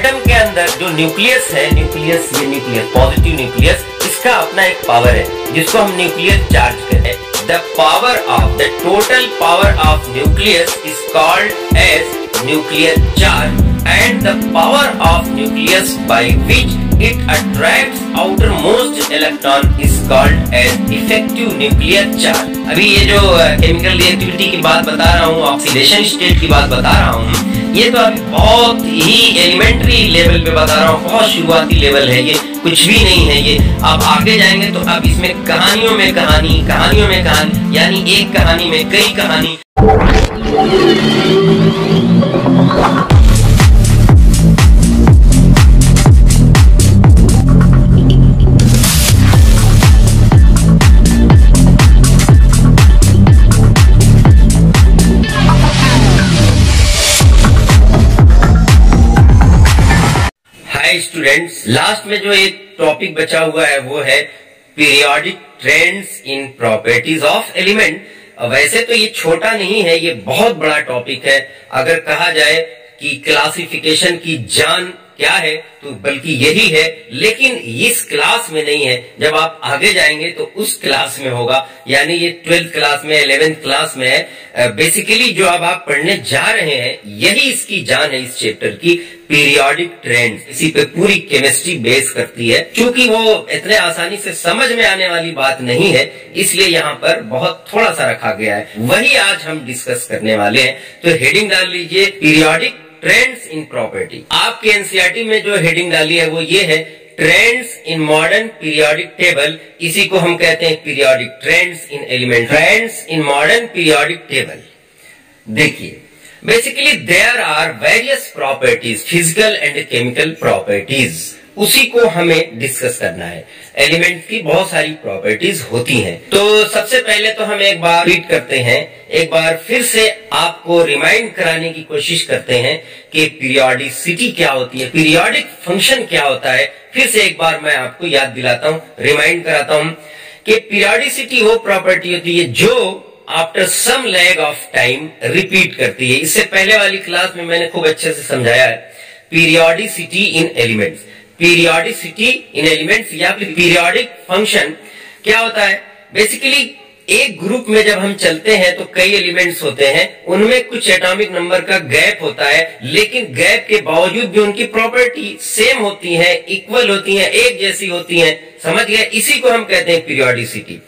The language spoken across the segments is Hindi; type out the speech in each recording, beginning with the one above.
एटम के अंदर जो न्यूक्लियस है, न्यूक्लियस पॉजिटिव न्यूक्लियस, इसका अपना एक पावर है जिसको हम न्यूक्लियर चार्ज कहते हैं। The total power of nucleus is called as nuclear charge and the power of nucleus by which it attracts outermost electron is called as effective nuclear charge। अभी ये जो केमिकल रिएक्टिविटी की बात बता रहा हूँ, ऑक्सीडेशन स्टेट की बात बता रहा हूँ, ये तो अभी बहुत ही एलिमेंट्री लेवल पे बता रहा हूँ, बहुत शुरुआती लेवल है, ये कुछ भी नहीं है। ये आप आगे जाएंगे तो अब इसमें कहानियों में कहानी, यानी एक कहानी में कई कहानी। स्टूडेंट्स, लास्ट में जो एक टॉपिक बचा हुआ है वो है periodic trends in properties of element. वैसे तो ये छोटा नहीं है, ये बहुत बड़ा टॉपिक है। अगर कहा जाए कि क्लासिफिकेशन की जान क्या है तो बल्कि यही है, लेकिन इस क्लास में नहीं है। जब आप आगे जाएंगे तो उस क्लास में होगा, यानी ये 12th क्लास में, 11th क्लास में है। बेसिकली जो अब आप पढ़ने जा रहे हैं यही इसकी जान है, इस चैप्टर की पीरियोडिक ट्रेंड्स। इसी पे पूरी केमिस्ट्री बेस करती है। क्योंकि वो इतने आसानी से समझ में आने वाली बात नहीं है, इसलिए यहाँ पर बहुत थोड़ा सा रखा गया है, वही आज हम डिस्कस करने वाले हैं। तो हेडिंग डाल लीजिए पीरियोडिक ट्रेंड्स इन प्रॉपर्टी। आपके एनसीईआरटी में जो हेडिंग डाली है वो ये है trends in modern periodic table. इसी को हम कहते हैं periodic trends in element. Trends in modern periodic table. देखिए, basically there are various properties, physical and chemical properties, उसी को हमें डिस्कस करना है। एलिमेंट की बहुत सारी प्रॉपर्टीज होती हैं। तो सबसे पहले तो हम एक बार रीड करते हैं, एक बार फिर से आपको रिमाइंड कराने की कोशिश करते हैं कि पीरियोडिसिटी क्या होती है, पीरियोडिक फंक्शन क्या होता है। फिर से एक बार मैं आपको याद दिलाता हूं, रिमाइंड कराता हूं कि पीरियोडिसिटी वो प्रॉपर्टी होती है जो after some lag of time repeat करती है। इससे पहले वाली क्लास में मैंने खूब अच्छे से समझाया है पीरियोडिसिटी इन एलिमेंट्स। पीरियोडिसिटी इन एलिमेंट्स या फिर पीरियोडिक फंक्शन क्या होता है? बेसिकली एक ग्रुप में जब हम चलते हैं तो कई एलिमेंट्स होते हैं, उनमें कुछ एटॉमिक नंबर का गैप होता है, लेकिन गैप के बावजूद भी उनकी प्रॉपर्टी सेम होती है, इक्वल होती है, एक जैसी होती है। समझ गए? इसी को हम कहते हैं periodicity.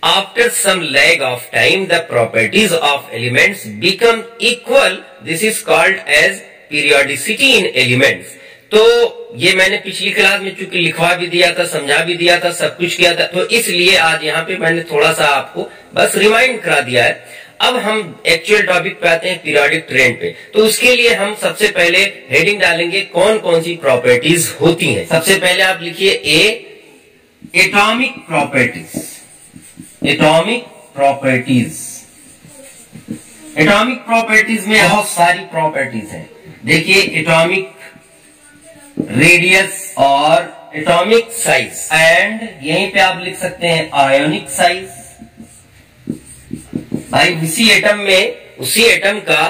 After some lag of time, the properties of elements become equal. This is called as periodicity in elements. तो ये मैंने पिछली क्लास में चूंकि लिखवा भी दिया था, समझा भी दिया था, सब कुछ किया था, तो इसलिए आज यहाँ पे मैंने थोड़ा सा आपको बस रिमाइंड करा दिया है। अब हम एक्चुअल टॉपिक पे आते हैं, पीरियोडिक ट्रेंड पे। तो उसके लिए हम सबसे पहले हेडिंग डालेंगे कौन कौन सी प्रॉपर्टीज होती हैं। सबसे पहले आप लिखिए atomic properties. Atomic properties, atomic properties में बहुत सारी प्रॉपर्टीज हैं। देखिए, एटॉमिक रेडियस और एटॉमिक साइज, एंड यहीं पे आप लिख सकते हैं आयोनिक साइज। भाई उसी एटम में, उसी एटम का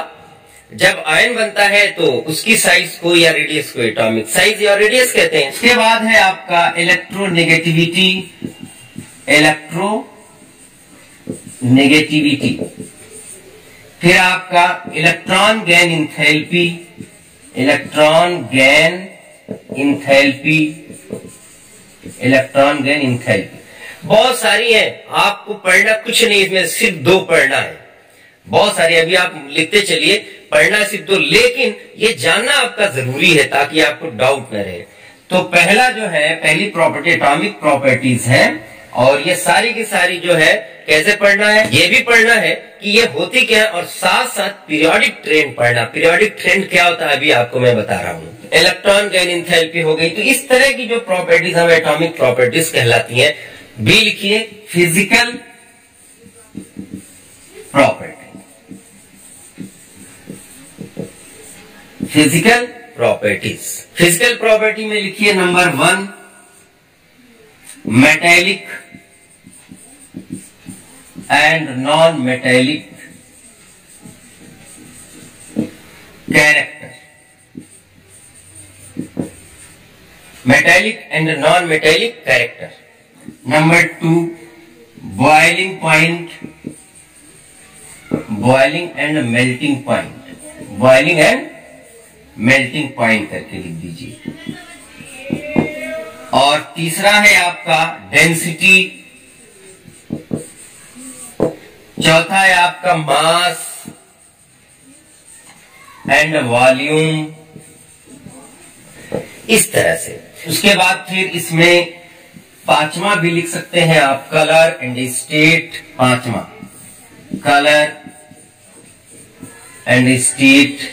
जब आयन बनता है तो उसकी साइज को या रेडियस को एटॉमिक साइज या रेडियस कहते हैं। उसके बाद है आपका इलेक्ट्रोनेगेटिविटी, नेगेटिविटी। फिर आपका electron gain enthalpy, electron gain enthalpy, electron gain enthalpy. बहुत सारी है, आपको पढ़ना कुछ नहीं, इसमें सिर्फ 2 पढ़ना है। बहुत सारी अभी आप लिखते चलिए, पढ़ना सिर्फ 2, लेकिन ये जानना आपका जरूरी है ताकि आपको डाउट न रहे। तो पहला जो है, पहली प्रॉपर्टी एटॉमिक प्रॉपर्टीज है, और ये सारी की सारी जो है कैसे पढ़ना है, ये भी पढ़ना है कि ये होती क्या है, और साथ साथ पीरियोडिक ट्रेंड पढ़ना। पीरियोडिक ट्रेंड क्या होता है अभी आपको मैं बता रहा हूँ। इलेक्ट्रॉन गेन इंथैल्पी हो गई। तो इस तरह की जो प्रॉपर्टीज हम एटॉमिक प्रॉपर्टीज कहलाती हैं। बी लिखिए physical property, physical properties. Physical property में लिखिए number 1 metallic and non metallic character. Metallic and non metallic character. Number 2 boiling point, boiling and melting point, boiling and melting point करके लिख दीजिए। और तीसरा है आपका डेंसिटी, चौथा है आपका मास एंड वॉल्यूम, इस तरह से। उसके बाद फिर इसमें पांचवा भी लिख सकते हैं आप, कलर एंड स्टेट। पांचवा कलर एंड स्टेट,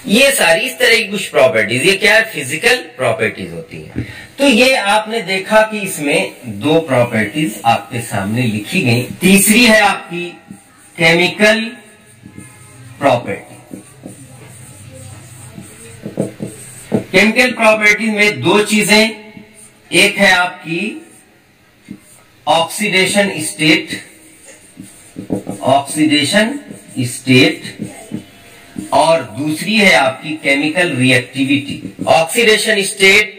ये सारी इस तरह की कुछ प्रॉपर्टीज, ये क्या है, फिजिकल प्रॉपर्टीज होती हैं। तो ये आपने देखा कि इसमें दो प्रॉपर्टीज आपके सामने लिखी गई। तीसरी है आपकी केमिकल प्रॉपर्टी। केमिकल प्रॉपर्टीज में दो चीजें, एक है आपकी ऑक्सीडेशन स्टेट, ऑक्सीडेशन स्टेट, और दूसरी है आपकी chemical reactivity. Oxidation state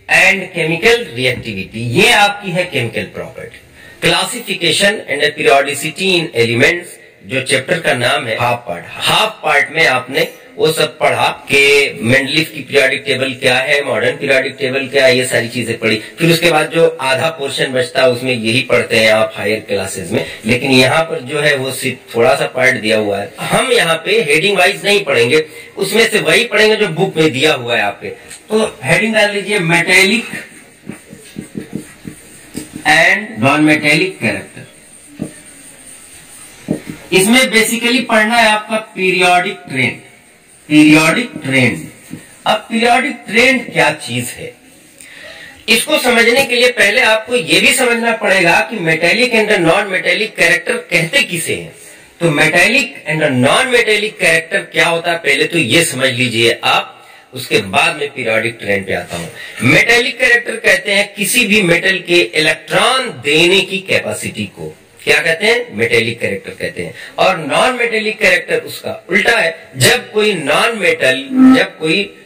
and chemical reactivity, ये आपकी है chemical property. Classification and periodicity in elements, जो चैप्टर का नाम है हाफ पार्ट। हाफ पार्ट में आपने वो सब पढ़ा कि मेंडलीफ की पीरियोडिक टेबल क्या है, मॉडर्न पीरियोडिक टेबल क्या है, ये सारी चीजें पढ़ी। फिर उसके बाद जो आधा पोर्शन बचता है उसमें यही पढ़ते हैं आप हायर क्लासेस में, लेकिन यहाँ पर जो है वो सिर्फ थोड़ा सा पार्ट दिया हुआ है। हम यहाँ पे हेडिंग वाइज नहीं पढ़ेंगे, उसमें से वही पढ़ेंगे जो बुक में दिया हुआ है आपके। तो हेडिंग डाल लीजिए metallic and non metallic character. इसमें बेसिकली पढ़ना है आपका पीरियोडिक ट्रेंड। पीरियोडिक ट्रेंड, अब पीरियोडिक ट्रेंड क्या चीज है, इसको समझने के लिए पहले आपको यह भी समझना पड़ेगा कि metallic and non metallic character कहते किसे हैं। तो metallic and non metallic character क्या होता है, पहले तो ये समझ लीजिए आप, उसके बाद में पीरियोडिक ट्रेंड पे आता हूं। मेटेलिक कैरेक्टर कहते हैं किसी भी मेटल के इलेक्ट्रॉन देने की कैपेसिटी को क्या कहते हैं, मेटेलिक कैरेक्टर कहते हैं। और नॉन मेटेलिक कैरेक्टर उसका उल्टा है, जब कोई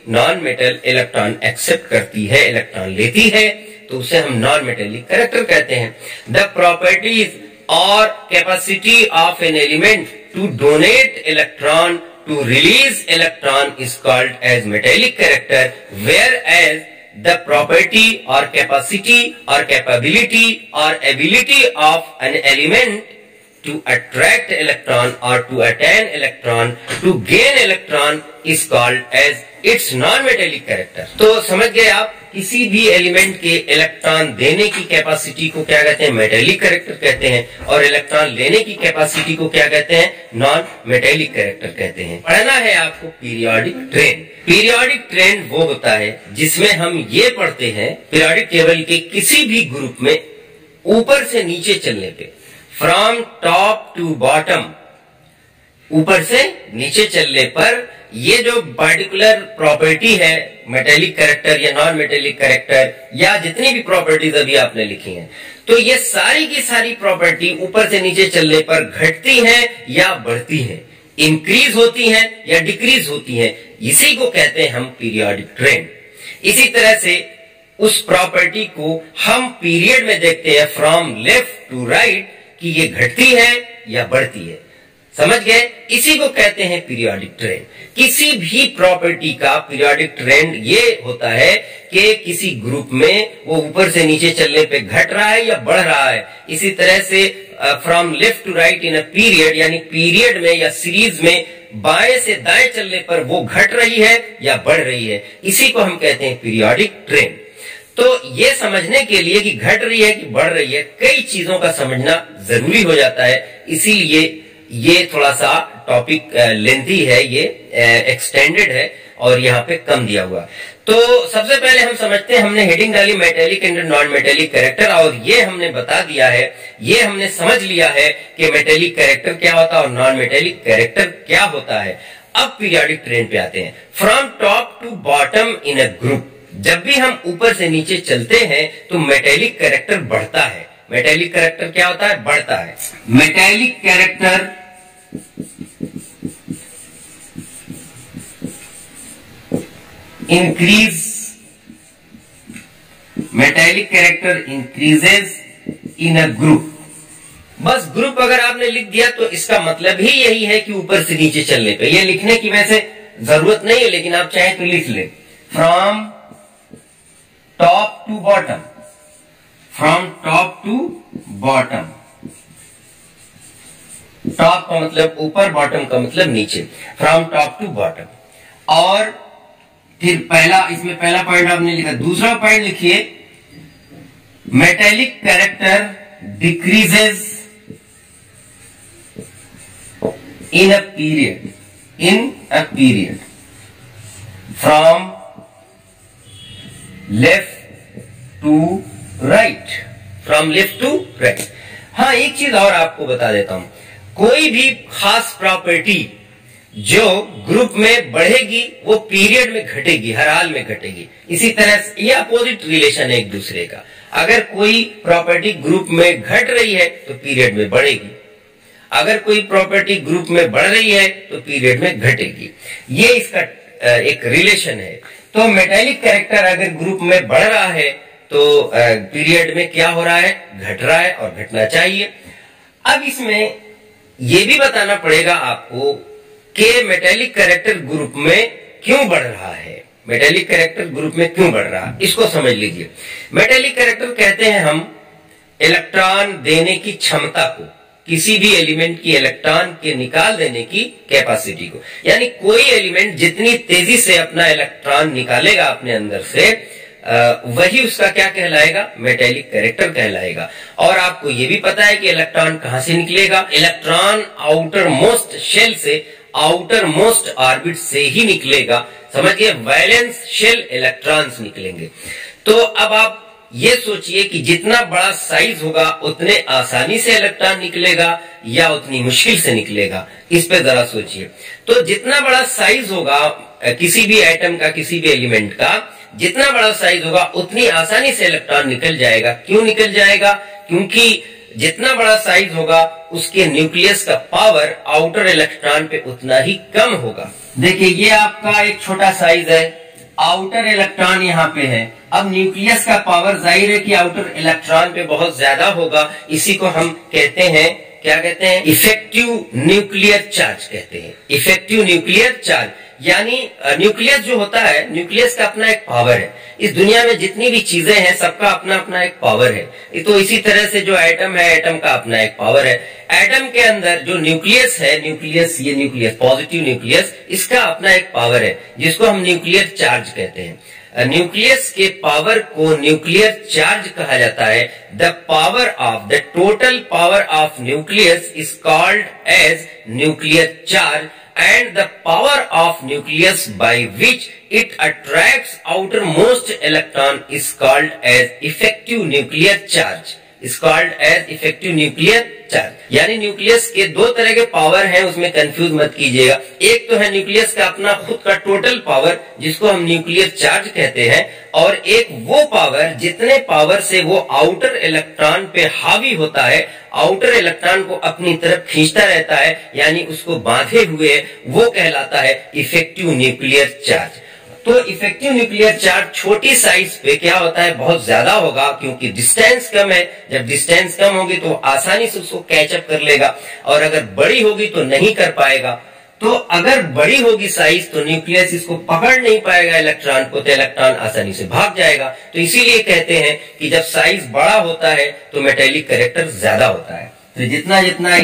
नॉन मेटल इलेक्ट्रॉन एक्सेप्ट करती है, इलेक्ट्रॉन लेती है, तो उसे हम नॉन मेटेलिक कैरेक्टर कहते हैं। द प्रॉपर्टीज और capacity of an element to donate electron to release electron is called as metallic character, whereas the property or capacity or capability or ability of an element to attract electron or to attain electron, to gain electron is called as its non-metallic character। तो समझ गए आप, किसी भी एलिमेंट के इलेक्ट्रॉन देने की कैपेसिटी को क्या कहते हैं, मेटेलिक कैरेक्टर कहते हैं, और इलेक्ट्रॉन लेने की कैपेसिटी को क्या कहते हैं, नॉन मेटेलिक कैरेक्टर कहते हैं। पढ़ना है आपको पीरियोडिक ट्रेंड। पीरियोडिक ट्रेंड वो होता है जिसमें हम ये पढ़ते हैं पीरियोडिक टेबल के किसी भी ग्रुप में ऊपर से नीचे चलने पे, फ्रॉम टॉप टू बॉटम, ऊपर से नीचे चलने पर ये जो पार्टिकुलर प्रॉपर्टी है, मेटेलिक कैरेक्टर या नॉन मेटेलिक कैरेक्टर या जितनी भी प्रॉपर्टीज अभी आपने लिखी हैं, तो ये सारी की सारी प्रॉपर्टी ऊपर से नीचे चलने पर घटती हैं या बढ़ती हैं, इंक्रीज होती हैं या डिक्रीज होती हैं, इसी को कहते हैं हम पीरियोडिक ट्रेंड। इसी तरह से उस प्रॉपर्टी को हम पीरियड में देखते हैं, फ्रॉम लेफ्ट टू राइट, कि ये घटती है या बढ़ती है। समझ गए, इसी को कहते हैं पीरियोडिक ट्रेंड। किसी भी प्रॉपर्टी का पीरियोडिक ट्रेंड ये होता है कि किसी ग्रुप में वो ऊपर से नीचे चलने पे घट रहा है या बढ़ रहा है। इसी तरह से from left to right in a period, यानी पीरियड में या सीरीज में बाएं से दाएं चलने पर वो घट रही है या बढ़ रही है, इसी को हम कहते हैं पीरियोडिक ट्रेंड। तो ये समझने के लिए कि घट रही है कि बढ़ रही है, कई चीजों का समझना जरूरी हो जाता है, इसीलिए ये थोड़ा सा टॉपिक लेंथी है, ये एक्सटेंडेड है और यहाँ पे कम दिया हुआ। तो सबसे पहले हम समझते हैं, हमने हेडिंग डाली metallic and non metallic character, और ये हमने बता दिया है, ये हमने समझ लिया है कि मेटेलिक कैरेक्टर क्या होता है और नॉन मेटेलिक कैरेक्टर क्या होता है। अब पीरियोडिक ट्रेंड पे आते हैं। From top to bottom in a group, जब भी हम ऊपर से नीचे चलते हैं तो मेटेलिक कैरेक्टर बढ़ता है। मेटेलिक कैरेक्टर क्या होता है, बढ़ता है। Metallic character increase metallic character increases in a group. बस ग्रुप अगर आपने लिख दिया तो इसका मतलब ही यही है कि ऊपर से नीचे चलने पे। ये लिखने की वैसे जरूरत नहीं है, लेकिन आप चाहें तो लिख ले, from top to bottom, from top to bottom. Top का मतलब ऊपर, बॉटम का मतलब नीचे, फ्रॉम टॉप टू बॉटम। और फिर पहला, इसमें पहला पॉइंट आपने लिखा। दूसरा पॉइंट लिखिए, metallic character decreases in a period from left to right, from left to right। हाँ, एक चीज और आपको बता देता हूं, कोई भी खास प्रॉपर्टी जो ग्रुप में बढ़ेगी वो पीरियड में घटेगी, हर हाल में घटेगी। इसी तरह ये अपोजिट रिलेशन है एक दूसरे का। अगर कोई प्रॉपर्टी ग्रुप में घट रही है तो पीरियड में बढ़ेगी, अगर कोई प्रॉपर्टी ग्रुप में बढ़ रही है तो पीरियड में घटेगी। ये इसका एक रिलेशन है। तो मेटेलिक कैरेक्टर अगर ग्रुप में बढ़ रहा है तो पीरियड में क्या हो रहा है, घट रहा है, और घटना चाहिए। अब इसमें यह भी बताना पड़ेगा आपको कि मेटेलिक कैरेक्टर ग्रुप में क्यों बढ़ रहा है। मेटेलिक कैरेक्टर ग्रुप में क्यों बढ़ रहा है, इसको समझ लीजिए। मेटेलिक कैरेक्टर कहते हैं हम इलेक्ट्रॉन देने की क्षमता को, किसी भी एलिमेंट की इलेक्ट्रॉन के निकाल देने की कैपेसिटी को। यानी कोई एलिमेंट जितनी तेजी से अपना इलेक्ट्रॉन निकालेगा अपने अंदर से, वही उसका क्या कहलाएगा, मेटेलिक कैरेक्टर कहलाएगा। और आपको ये भी पता है कि इलेक्ट्रॉन कहां से निकलेगा, इलेक्ट्रॉन आउटर मोस्ट शेल से, आउटर मोस्ट ऑर्बिट से ही निकलेगा। समझिए, वैलेंस शेल इलेक्ट्रॉन्स निकलेंगे। तो अब आप ये सोचिए कि जितना बड़ा साइज होगा उतने आसानी से इलेक्ट्रॉन निकलेगा या उतनी मुश्किल से निकलेगा, इस पे जरा सोचिए। तो जितना बड़ा साइज होगा किसी भी एटम का, किसी भी एलिमेंट का, जितना बड़ा साइज होगा उतनी आसानी से इलेक्ट्रॉन निकल जाएगा। क्यों निकल जाएगा? क्योंकि जितना बड़ा साइज होगा उसके न्यूक्लियस का पावर आउटर इलेक्ट्रॉन पे उतना ही कम होगा। देखिए, ये आपका एक छोटा साइज है, आउटर इलेक्ट्रॉन यहाँ पे है। अब न्यूक्लियस का पावर जाहिर है कि आउटर इलेक्ट्रॉन पे बहुत ज्यादा होगा। इसी को हम कहते हैं, क्या कहते हैं, इफेक्टिव न्यूक्लियर चार्ज कहते हैं। इफेक्टिव न्यूक्लियर चार्ज यानी न्यूक्लियस जो होता है, न्यूक्लियस का अपना एक पावर है। इस दुनिया में जितनी भी चीजें हैं सबका अपना अपना एक पावर है। तो इसी तरह से जो एटम है, एटम का अपना एक पावर है। एटम के अंदर जो न्यूक्लियस है, न्यूक्लियस, ये न्यूक्लियस, पॉजिटिव न्यूक्लियस, इसका अपना एक पावर है जिसको हम न्यूक्लियर चार्ज कहते हैं। न्यूक्लियस के पावर को न्यूक्लियर चार्ज कहा जाता है। The power of, the total power of nucleus is called as nuclear charge, and the power of nucleus by which it attracts outermost electron is called as effective nuclear charge, is called as effective nuclear charge। यानी न्यूक्लियस के दो तरह के पावर हैं, उसमें कंफ्यूज मत कीजिएगा। एक तो है न्यूक्लियस का अपना खुद का टोटल पावर जिसको हम न्यूक्लियर चार्ज कहते हैं, और एक वो पावर जितने पावर से वो आउटर इलेक्ट्रॉन पे हावी होता है, आउटर इलेक्ट्रॉन को अपनी तरफ खींचता रहता है, यानी उसको बांधे हुए, वो कहलाता है इफेक्टिव न्यूक्लियर चार्ज। तो इफेक्टिव न्यूक्लियर चार्ज छोटी साइज पे क्या होता है, बहुत ज्यादा होगा, क्योंकि डिस्टेंस कम है। जब डिस्टेंस कम होगी तो आसानी से उसको कैचअप कर लेगा, और अगर बड़ी होगी तो नहीं कर पाएगा। तो अगर बड़ी होगी साइज तो न्यूक्लियस इसको पकड़ नहीं पाएगा इलेक्ट्रॉन को, तो इलेक्ट्रॉन आसानी से भाग जाएगा। तो इसीलिए कहते हैं कि जब साइज बड़ा होता है तो मेटेलिक कैरेक्टर ज्यादा होता है। तो जितना जितना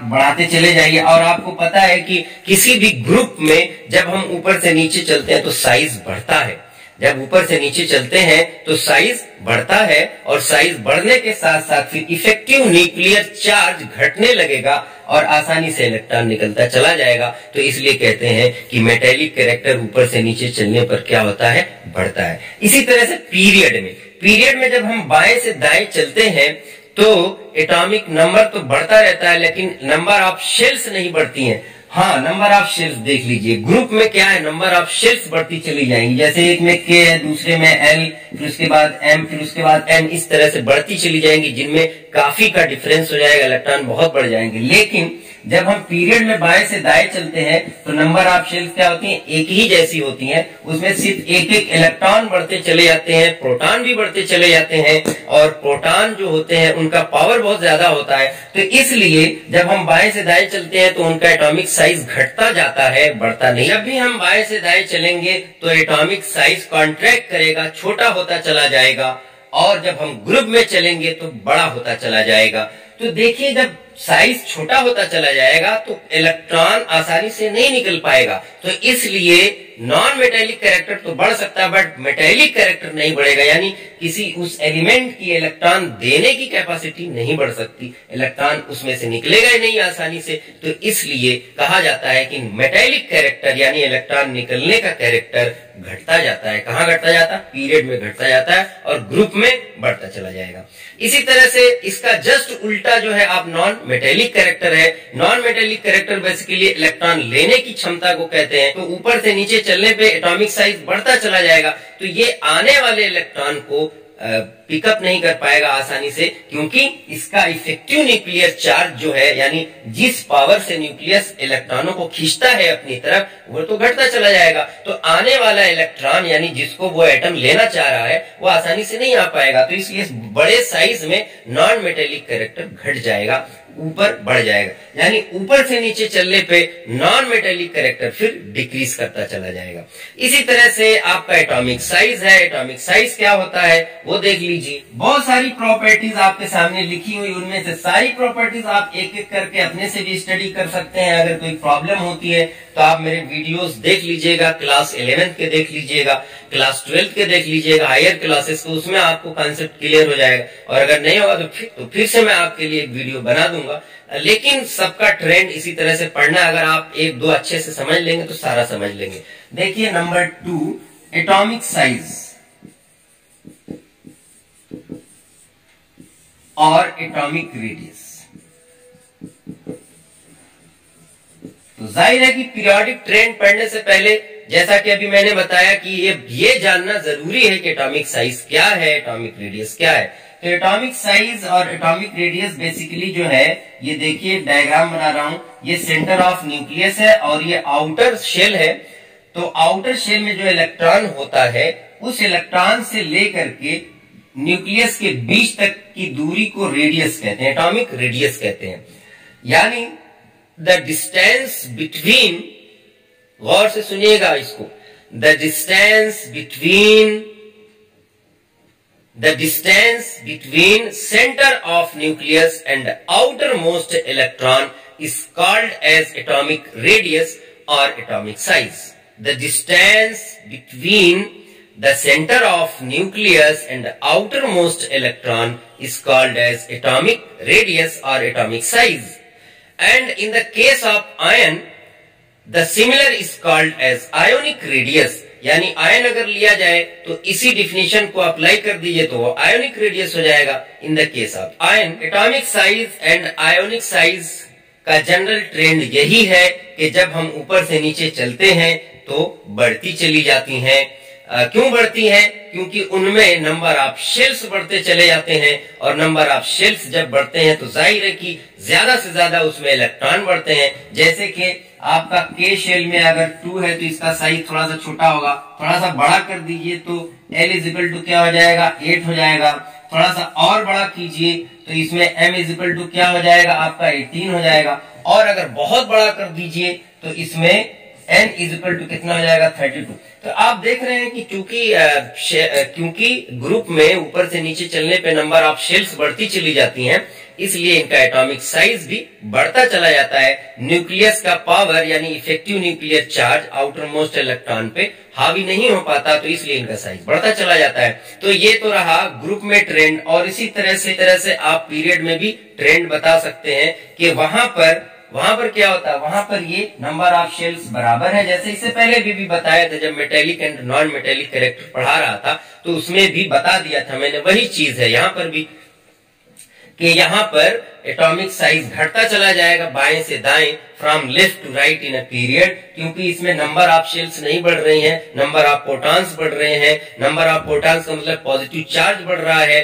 बढ़ाते चले जाइए। और आपको पता है कि किसी भी ग्रुप में जब हम ऊपर से नीचे चलते हैं तो साइज बढ़ता है। जब ऊपर से नीचे चलते हैं तो साइज बढ़ता है, और साइज बढ़ने के साथ साथ फिर इफेक्टिव न्यूक्लियर चार्ज घटने लगेगा और आसानी से इलेक्ट्रॉन निकलता चला जाएगा। तो इसलिए कहते हैं कि मेटेलिक कैरेक्टर ऊपर से नीचे चलने पर क्या होता है, बढ़ता है। इसी तरह से पीरियड में जब हम बाएं से दाएं चलते हैं तो एटॉमिक नंबर तो बढ़ता रहता है, लेकिन नंबर ऑफ शेल्स नहीं बढ़ती हैं। हाँ, नंबर ऑफ शेल्स देख लीजिए, ग्रुप में क्या है, नंबर ऑफ शेल्स बढ़ती चली जाएंगी। जैसे एक में के है, दूसरे में एल, फिर उसके बाद एम, फिर उसके बाद एन, इस तरह से बढ़ती चली जाएंगी, जिनमें काफी का डिफरेंस हो जाएगा, इलेक्ट्रॉन बहुत बढ़ जाएंगे। लेकिन जब हम पीरियड में बाएं से दाएं चलते हैं तो नंबर ऑफ शेल्स क्या होती हैं, एक ही जैसी होती हैं, उसमें सिर्फ एक एक इलेक्ट्रॉन बढ़ते चले जाते हैं, प्रोटॉन भी बढ़ते चले जाते हैं, और प्रोटॉन जो होते हैं उनका पावर बहुत ज्यादा होता है। तो इसलिए जब हम बाएं से दाएं चलते हैं तो उनका एटॉमिक साइज घटता जाता है, बढ़ता नहीं। जब भी हम बाएं से दाएं चलेंगे तो एटॉमिक साइज कॉन्ट्रैक्ट करेगा, छोटा होता चला जाएगा, और जब हम ग्रुप में चलेंगे तो बड़ा होता चला जाएगा। तो देखिए, जब साइज छोटा होता चला जाएगा तो इलेक्ट्रॉन आसानी से नहीं निकल पाएगा, तो इसलिए नॉन मेटेलिक कैरेक्टर तो बढ़ सकता है बट मेटेलिक कैरेक्टर नहीं बढ़ेगा, यानी किसी उस एलिमेंट की इलेक्ट्रॉन देने की कैपेसिटी नहीं बढ़ सकती, इलेक्ट्रॉन उसमें से निकलेगा ही नहीं आसानी से। तो इसलिए कहा जाता है कि मेटेलिक कैरेक्टर यानी इलेक्ट्रॉन निकलने का कैरेक्टर घटता जाता है। कहाँ घटता जाता है? पीरियड में घटता जाता है और ग्रुप में बढ़ता चला जाएगा। इसी तरह से इसका जस्ट उल्टा जो है आप नॉन मेटेलिक कैरेक्टर है। Non metallic character basically electron लेने की क्षमता को कहते हैं। तो ऊपर से नीचे चलने पे एटॉमिक साइज बढ़ता चला जाएगा, तो ये आने वाले इलेक्ट्रॉन को पिकअप नहीं कर पाएगा आसानी से, क्योंकि इसका इफेक्टिव न्यूक्लियर चार्ज जो है, यानी जिस पावर से न्यूक्लियस इलेक्ट्रॉनों को खींचता है अपनी तरफ, वो तो घटता चला जाएगा। तो आने वाला इलेक्ट्रॉन यानी जिसको वो एटम लेना चाह रहा है वो आसानी से नहीं आ पाएगा। तो इसलिए बड़े साइज में नॉन मेटेलिक कैरेक्टर घट जाएगा, ऊपर बढ़ जाएगा, यानी ऊपर से नीचे चलने पे नॉन मेटेलिक कैरेक्टर फिर डिक्रीज करता चला जाएगा। इसी तरह से आपका एटॉमिक साइज है। एटॉमिक साइज क्या होता है वो देख लीजिए। बहुत सारी प्रॉपर्टीज आपके सामने लिखी हुई, उनमें से सारी प्रॉपर्टीज आप एक एक करके अपने से भी स्टडी कर सकते हैं। अगर कोई प्रॉब्लम होती है तो आप मेरे वीडियोस देख लीजिएगा, क्लास 11th के देख लीजिएगा, क्लास 12th के देख लीजिएगा, हायर क्लासेस को, उसमें आपको कॉन्सेप्ट क्लियर हो जाएगा। और अगर नहीं होगा तो फिर से मैं आपके लिए एक वीडियो बना दूंगा। लेकिन सबका ट्रेंड इसी तरह से पढ़ना, अगर आप एक दो अच्छे से समझ लेंगे तो सारा समझ लेंगे। देखिए नंबर 2, एटॉमिक साइज और एटॉमिक रेडियस। तो जाहिर है कि पीरियोडिक ट्रेंड पढ़ने से पहले, जैसा कि अभी मैंने बताया कि ये जानना जरूरी है कि एटॉमिक साइज क्या है, एटॉमिक रेडियस क्या है। तो एटॉमिक साइज और एटॉमिक रेडियस बेसिकली जो है, ये देखिए डायग्राम बना रहा हूं, ये सेंटर ऑफ न्यूक्लियस है और ये आउटर शेल है। तो आउटर शेल में जो इलेक्ट्रॉन होता है, उस इलेक्ट्रॉन से लेकर के न्यूक्लियस के बीच तक की दूरी को रेडियस कहते हैं, एटॉमिक रेडियस कहते हैं। यानी द डिस्टेंस बिटवीन, गौर से सुनिएगा इसको, the distance between centre of nucleus and outermost electron is called as atomic radius or atomic size. The distance between the center of nucleus and outermost electron is called as atomic radius or atomic size. And in the case of ion, the similar is called as ionic radius. यानी आयन अगर लिया जाए तो इसी डिफिनेशन को अप्लाई कर दीजिए तो वो आयोनिक रेडियस हो जाएगा। In the case of ion, atomic size and ionic size का जनरल ट्रेंड यही है कि जब हम ऊपर से नीचे चलते हैं तो बढ़ती चली जाती हैं। क्यों बढ़ती हैं? क्योंकि उनमें नंबर ऑफ शेल्स बढ़ते चले जाते हैं, और नंबर ऑफ शेल्स जब बढ़ते हैं तो जाहिर है कि ज्यादा से ज्यादा उसमें इलेक्ट्रॉन बढ़ते हैं। जैसे कि आपका के शेल में अगर 2 है तो इसका साइज थोड़ा सा छोटा होगा, थोड़ा सा बड़ा कर दीजिए तो L इक्वल टू क्या हो जाएगा, 8 हो जाएगा। थोड़ा सा और बड़ा कीजिए तो इसमें M इक्वल टू क्या हो जाएगा, आपका 18 हो जाएगा। और अगर बहुत बड़ा कर दीजिए तो इसमें N इक्वल टू कितना हो जाएगा, 32। तो आप देख रहे हैं कि क्योंकि ग्रुप में ऊपर से नीचे चलने पे नंबर ऑफ शेल्स बढ़ती चली जाती हैं, इसलिए इनका एटॉमिक साइज भी बढ़ता चला जाता है। न्यूक्लियस का पावर यानी effective nuclear charge outer most electron पे हावी नहीं हो पाता, तो इसलिए इनका साइज बढ़ता चला जाता है। तो ये तो रहा ग्रुप में ट्रेंड, और इसी तरह से आप पीरियड में भी ट्रेंड बता सकते हैं कि वहां पर क्या होता है, वहां पर ये नंबर ऑफ शेल्स बराबर है। जैसे इससे पहले भी बताया था जब metallic and non metallic character पढ़ा रहा था, तो उसमें भी बता दिया था मैंने, वही चीज है यहाँ पर भी। कि यहाँ पर एटॉमिक साइज घटता चला जाएगा बाएं से दाएं, from left to right in a period, क्योंकि इसमें नंबर ऑफ शेल्स नहीं बढ़ रही हैं, नंबर ऑफ प्रोटॉन्स बढ़ रहे हैं। नंबर ऑफ प्रोटॉन्स का मतलब पॉजिटिव चार्ज बढ़ रहा है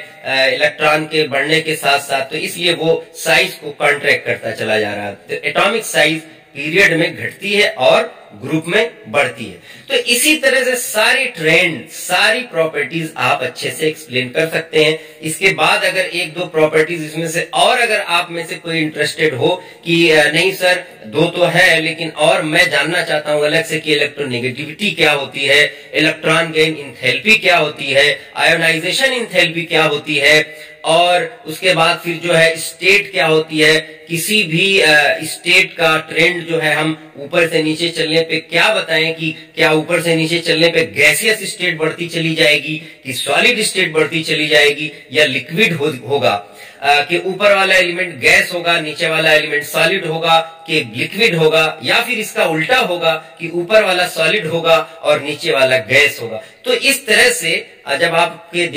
इलेक्ट्रॉन के बढ़ने के साथ साथ, तो इसलिए वो साइज को कॉन्ट्रैक्ट करता चला जा रहा है। तो एटॉमिक साइज पीरियड में घटती है और ग्रुप में बढ़ती है। तो इसी तरह से सारी ट्रेंड, सारी प्रॉपर्टीज आप अच्छे से एक्सप्लेन कर सकते हैं। इसके बाद अगर एक दो प्रॉपर्टीज इसमें से और अगर आप में से कोई इंटरेस्टेड हो कि नहीं सर दो तो है लेकिन और मैं जानना चाहता हूं अलग से कि इलेक्ट्रोनेगेटिविटी क्या होती है, इलेक्ट्रॉन गेन इंथैल्पी क्या होती है, आयोनाइजेशन इंथैल्पी क्या होती है, और उसके बाद फिर जो है स्टेट क्या होती है, किसी भी स्टेट का ट्रेंड जो है हम ऊपर से नीचे चलने पे क्या बताएं कि क्या ऊपर से नीचे चलने पे गैसियस स्टेट बढ़ती चली जाएगी कि सॉलिड स्टेट बढ़ती चली जाएगी या लिक्विड होगा, कि ऊपर वाला एलिमेंट गैस होगा, नीचे वाला एलिमेंट सॉलिड होगा कि लिक्विड होगा, या फिर इसका उल्टा होगा कि ऊपर वाला सॉलिड होगा और नीचे वाला गैस होगा। तो इस तरह से जब आपके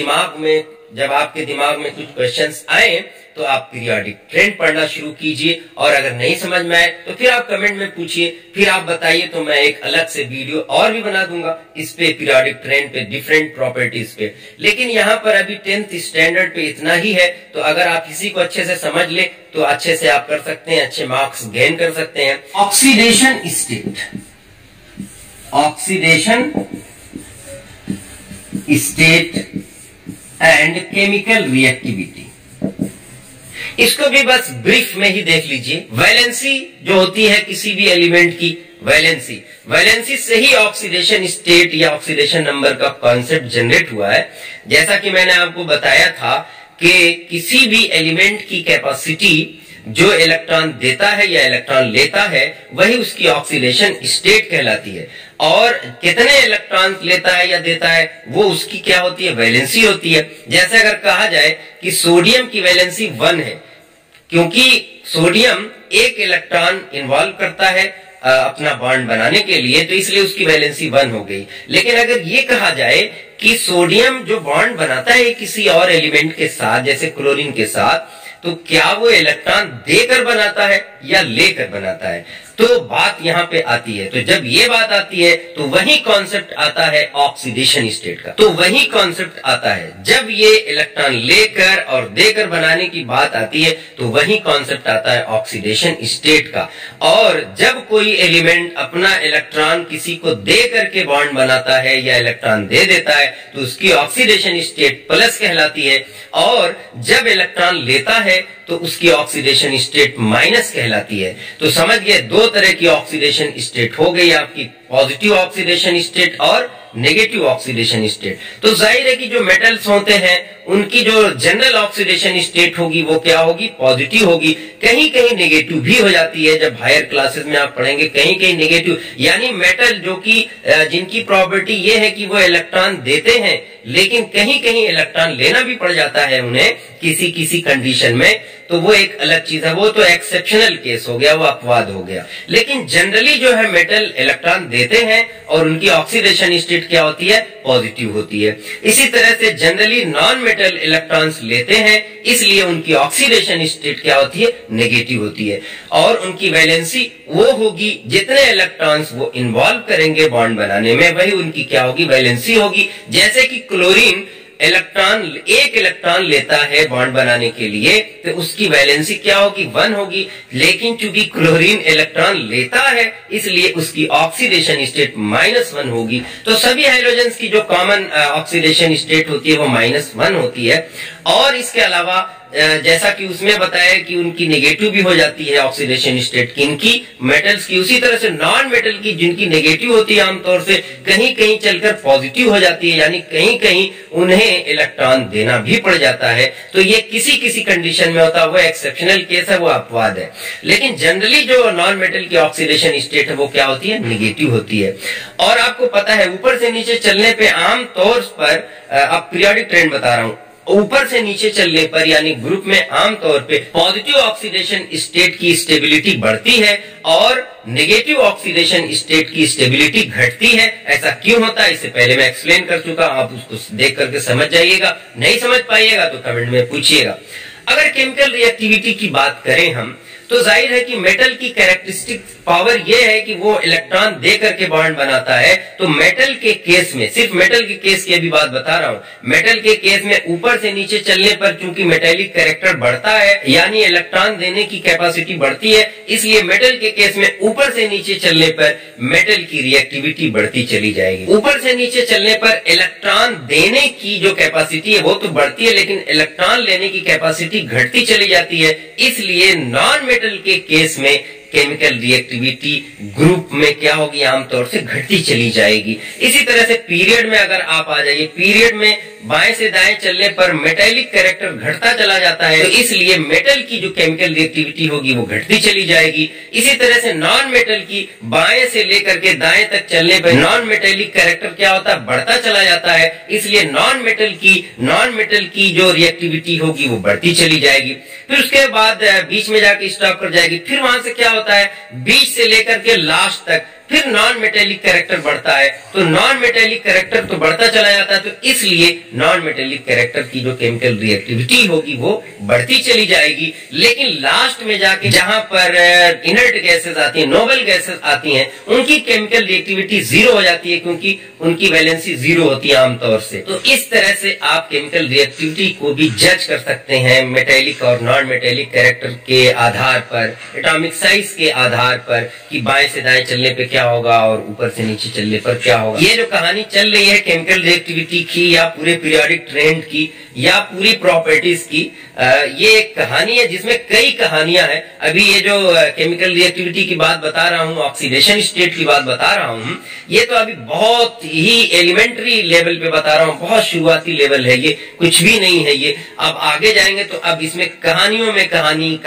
दिमाग में कुछ क्वेश्चंस आए तो आप पीरियोडिक ट्रेंड पढ़ना शुरू कीजिए, और अगर नहीं समझ में आए तो फिर आप कमेंट में पूछिए, फिर आप बताइए तो मैं एक अलग से वीडियो और भी बना दूंगा इस पे, पीरियोडिक ट्रेंड पे, डिफरेंट प्रॉपर्टीज पे। लेकिन यहाँ पर अभी 10th स्टैंडर्ड पे इतना ही है, तो अगर आप इसी को अच्छे से समझ ले तो अच्छे से आप कर सकते हैं, अच्छे मार्क्स गेन कर सकते हैं। Oxidation state and chemical reactivity, इसको भी बस ब्रीफ में ही देख लीजिए। वैलेंसी जो होती है किसी भी एलिमेंट की, वैलेंसी से ही ऑक्सीडेशन स्टेट या ऑक्सीडेशन नंबर का कॉन्सेप्ट जनरेट हुआ है। जैसा कि मैंने आपको बताया था कि किसी भी एलिमेंट की कैपेसिटी जो इलेक्ट्रॉन देता है या इलेक्ट्रॉन लेता है वही उसकी ऑक्सीडेशन स्टेट कहलाती है, और कितने इलेक्ट्रॉन लेता है या देता है वो उसकी क्या होती है, वैलेंसी होती है। जैसे अगर कहा जाए कि सोडियम की वैलेंसी 1 है, क्योंकि सोडियम एक इलेक्ट्रॉन इन्वॉल्व करता है अपना बॉन्ड बनाने के लिए, तो इसलिए उसकी वैलेंसी 1 हो गई। लेकिन अगर ये कहा जाए कि सोडियम जो बॉन्ड बनाता है किसी और एलिमेंट के साथ, जैसे क्लोरीन के साथ, तो क्या वो इलेक्ट्रॉन देकर बनाता है या लेकर बनाता है, तो बात यहाँ पे आती है। तो जब ये बात आती है तो वही कॉन्सेप्ट आता है ऑक्सीडेशन स्टेट का, तो वही कॉन्सेप्ट आता है। जब ये इलेक्ट्रॉन लेकर और देकर बनाने की बात आती है तो वही कॉन्सेप्ट आता है ऑक्सीडेशन स्टेट का। और जब कोई एलिमेंट अपना इलेक्ट्रॉन किसी को दे करके बॉन्ड बनाता है या इलेक्ट्रॉन दे देता है तो उसकी ऑक्सीडेशन स्टेट प्लस कहलाती है, और जब इलेक्ट्रॉन लेता है तो उसकी ऑक्सीडेशन स्टेट माइनस कहलाती है। तो समझ गए, दो तरह की ऑक्सीडेशन स्टेट हो गई आपकी, पॉजिटिव ऑक्सीडेशन स्टेट और नेगेटिव ऑक्सीडेशन स्टेट। तो जाहिर है कि जो मेटल्स होते हैं उनकी जो जनरल ऑक्सीडेशन स्टेट होगी वो क्या होगी, पॉजिटिव होगी। कहीं कहीं नेगेटिव भी हो जाती है, जब हायर क्लासेस में आप पढ़ेंगे कहीं कहीं नेगेटिव, यानी मेटल जो कि जिनकी प्रॉपर्टी ये है कि वो इलेक्ट्रॉन देते हैं लेकिन कहीं कहीं इलेक्ट्रॉन लेना भी पड़ जाता है उन्हें किसी किसी कंडीशन में, तो वो एक अलग चीज है, वो तो एक्सेप्शनल केस हो गया, वो अपवाद हो गया। लेकिन जनरली जो है मेटल इलेक्ट्रॉन देते हैं और उनकी ऑक्सीडेशन स्टेट क्या होती है, पॉजिटिव होती है। इसी तरह से जनरली नॉन मेटल इलेक्ट्रॉन्स लेते हैं, इसलिए उनकी ऑक्सीडेशन स्टेट क्या होती है, नेगेटिव होती है, और उनकी वैलेंसी वो होगी जितने इलेक्ट्रॉन्स वो इन्वॉल्व करेंगे बॉन्ड बनाने में वही उनकी क्या होगी, वैलेंसी होगी। जैसे कि क्लोरीन एक इलेक्ट्रॉन लेता है बॉन्ड बनाने के लिए तो उसकी वैलेंसी क्या होगी, 1 होगी। लेकिन चूंकि क्लोरीन इलेक्ट्रॉन लेता है इसलिए उसकी ऑक्सीडेशन स्टेट -1 होगी। तो सभी हाइड्रोजन्स की जो कॉमन ऑक्सीडेशन स्टेट होती है वो -1 होती है। और इसके अलावा जैसा कि उसमें बताया कि उनकी नेगेटिव भी हो जाती है ऑक्सीडेशन स्टेट, किनकी, मेटल्स की। उसी तरह से नॉन मेटल की जिनकी नेगेटिव होती है आमतौर से कहीं कहीं चलकर पॉजिटिव हो जाती है, यानी कहीं कहीं उन्हें इलेक्ट्रॉन देना भी पड़ जाता है। तो ये किसी किसी कंडीशन में होता है, वो एक्सेप्शनल केस है, वो अपवाद है। लेकिन जनरली जो नॉन मेटल की ऑक्सीडेशन स्टेट है वो क्या होती है, नेगेटिव होती है। और आपको पता है ऊपर से नीचे चलने पे आमतौर पर, अब पीरियोडिक ट्रेंड बता रहा हूं, ऊपर से नीचे चलने पर यानी ग्रुप में आमतौर पे पॉजिटिव ऑक्सीडेशन स्टेट की स्टेबिलिटी बढ़ती है और नेगेटिव ऑक्सीडेशन स्टेट की स्टेबिलिटी घटती है। ऐसा क्यों होता है इससे पहले मैं एक्सप्लेन कर चुका, आप उसको देख करके समझ जाइएगा, नहीं समझ पाइएगा तो कमेंट में पूछिएगा। अगर केमिकल रिएक्टिविटी की बात करें हम, तो जाहिर है कि मेटल की कैरेक्टरिस्टिक पावर यह है कि वो इलेक्ट्रॉन दे करके बॉन्ड बनाता है। तो मेटल के केस में, सिर्फ मेटल के केस की अभी बात बता रहा हूं, मेटल के केस में ऊपर से नीचे चलने पर चूंकि मेटेलिक कैरेक्टर बढ़ता है, यानी इलेक्ट्रॉन देने की कैपेसिटी बढ़ती है, इसलिए मेटल के केस में ऊपर से नीचे चलने पर मेटल की रिएक्टिविटी बढ़ती चली जाएगी। ऊपर से नीचे चलने पर इलेक्ट्रॉन देने की जो कैपेसिटी है वो तो बढ़ती है, लेकिन इलेक्ट्रॉन लेने की कैपेसिटी घटती चली जाती है। इसलिए नॉन मेटल के केस में केमिकल रिएक्टिविटी ग्रुप में क्या होगी, आमतौर से घटती चली जाएगी। इसी तरह से पीरियड में अगर आप आ जाइए, पीरियड में बाएं से दाएं चलने पर मेटेलिक कैरेक्टर घटता चला जाता है, तो इसलिए मेटल की जो केमिकल रिएक्टिविटी होगी वो घटती चली जाएगी। इसी तरह से नॉन मेटल की बाएं से लेकर के दाएं तक चलने पर नॉन मेटेलिक कैरेक्टर क्या होता है, बढ़ता चला जाता है। इसलिए नॉन मेटल की जो रिएक्टिविटी होगी वो बढ़ती चली जाएगी। फिर उसके बाद बीच में जाके स्टॉप कर जाएगी। फिर वहां से क्या होता है, बीच से लेकर के लास्ट तक फिर नॉन मेटेलिक कैरेक्टर बढ़ता है। तो नॉन मेटेलिक कैरेक्टर तो बढ़ता चला जाता है, तो इसलिए नॉन मेटेलिक कैरेक्टर की जो केमिकल रिएक्टिविटी होगी वो बढ़ती चली जाएगी। लेकिन लास्ट में जाके जहां पर इनर्ट गैसेस आती हैं, नोबल गैसेस आती हैं, उनकी केमिकल रिएक्टिविटी जीरो हो जाती है, क्योंकि उनकी वैलेंसी जीरो होती है आमतौर से। तो इस तरह से आप केमिकल रिएक्टिविटी को भी जज कर सकते हैं मेटेलिक और नॉन मेटेलिक कैरेक्टर के आधार पर, एटॉमिक साइज के आधार पर, कि बाएं से दाएं चलने पे क्या होगा और ऊपर से नीचे चलने पर क्या होगा। ये जो कहानी चल रही है केमिकल रिएक्टिविटी की, या पूरे पीरियोडिक ट्रेंड की, या पूरी प्रॉपर्टीज की, ये एक कहानी है जिसमें कई कहानियां हैं। अभी ये जो केमिकल रिएक्टिविटी की बात बता रहा हूं, ऑक्सीडेशन स्टेट की बात बता रहा हूं, ये तो अभी बहुत ही एलिमेंट्री लेवल पे बता रहा हूं, बहुत शुरुआती लेवल है, ये कुछ भी नहीं है। ये अब आगे जाएंगे तो अब इसमें कहानियों में कहानी,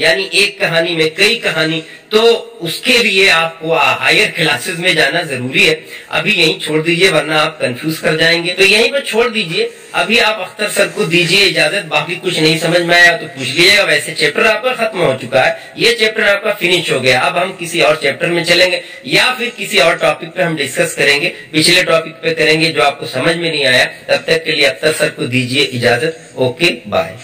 यानी एक कहानी में कई कहानी, तो उसके लिए आपको हायर क्लासेस में जाना जरूरी है। अभी यहीं छोड़ दीजिए वरना आप कंफ्यूज कर जाएंगे, तो यहीं पर छोड़ दीजिए। अभी आप अख्तर सर को दीजिए इजाजत, बाकी कुछ नहीं समझ में आया तो पूछ लीजिएगा। वैसे चैप्टर आपका खत्म हो चुका है, ये चैप्टर आपका फिनिश हो गया। अब हम किसी और चैप्टर में चलेंगे या फिर किसी और टॉपिक पे हम डिस्कस करेंगे, पिछले टॉपिक पे करेंगे जो आपको समझ में नहीं आया। तब तक के लिए अख्तर सर को दीजिए इजाजत। Okay, bye.